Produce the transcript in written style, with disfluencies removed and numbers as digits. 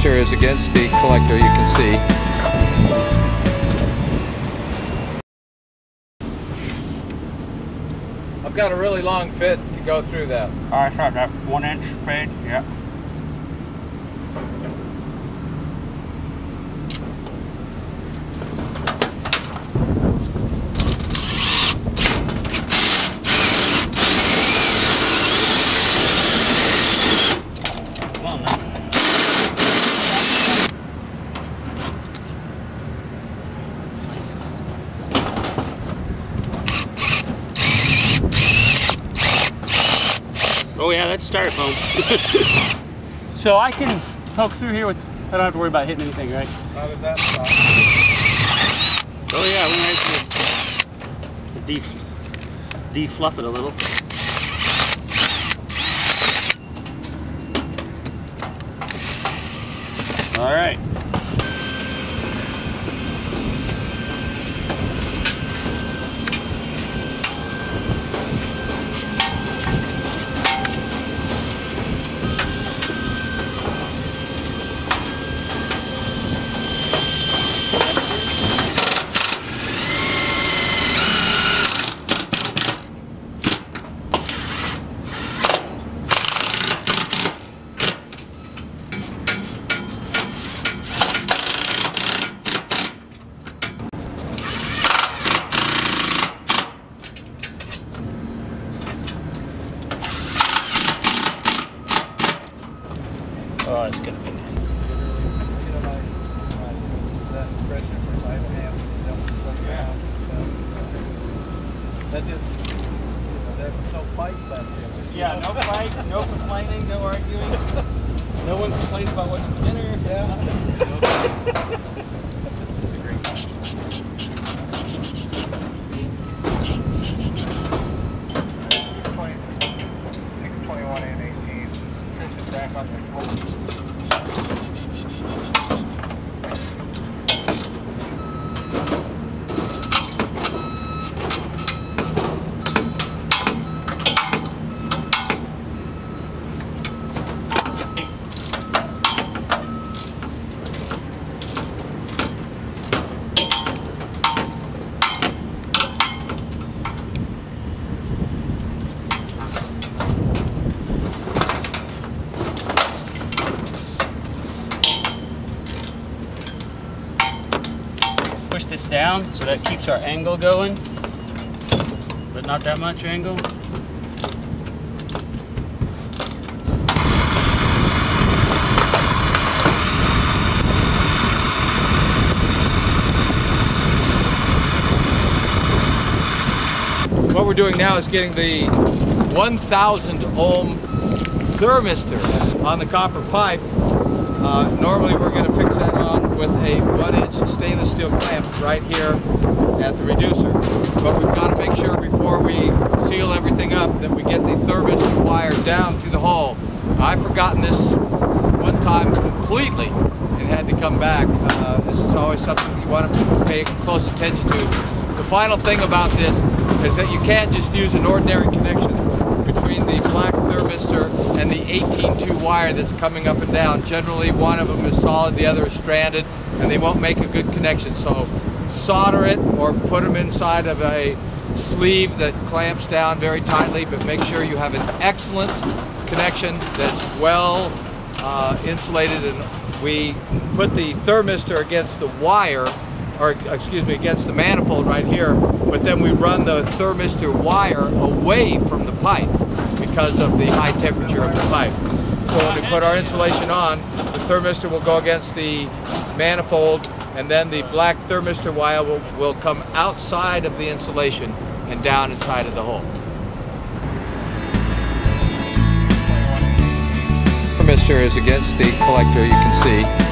thermistor is against the collector, you can see. I've got a really long bit to go through that. I saw that 1 inch fade, yeah. Oh yeah, that's styrofoam. So I can poke through here with, I don't have to worry about hitting anything, right? Not at that spot. Oh yeah, we might have to de-fluff it a little. All right. Oh, it's gonna be. Yeah, no fight, no complaining, no arguing. No one complains about what's for dinner. Yeah. It's just a great time. 21 and 18. Push it back on the pole. Push this down so that keeps our angle going, but not that much angle. What we're doing now is getting the 1,000 ohm thermistor on the copper pipe. Normally we're going to fix that on with a 1-inch stainless steel clamp right here at the reducer. But we've got to make sure before we seal everything up that we get the thermistor wire down through the hole. I've forgotten this one time completely and had to come back. This is always something you want to pay close attention to. The final thing about this is that you can't just use an ordinary connection between the black thermistor and the 18-2 wire that's coming up and down. Generally one of them is solid, the other is stranded, and they won't make a good connection. So solder it or put them inside of a sleeve that clamps down very tightly, but make sure you have an excellent connection that's well insulated. And we put the thermistor against the wire, or excuse me, against the manifold right here, but then we run the thermistor wire away from the pipe because of the high temperature of the pipe. So when we put our insulation on, the thermistor will go against the manifold, and then the black thermistor wire will come outside of the insulation and down inside of the hole. Thermistor is against the collector, you can see.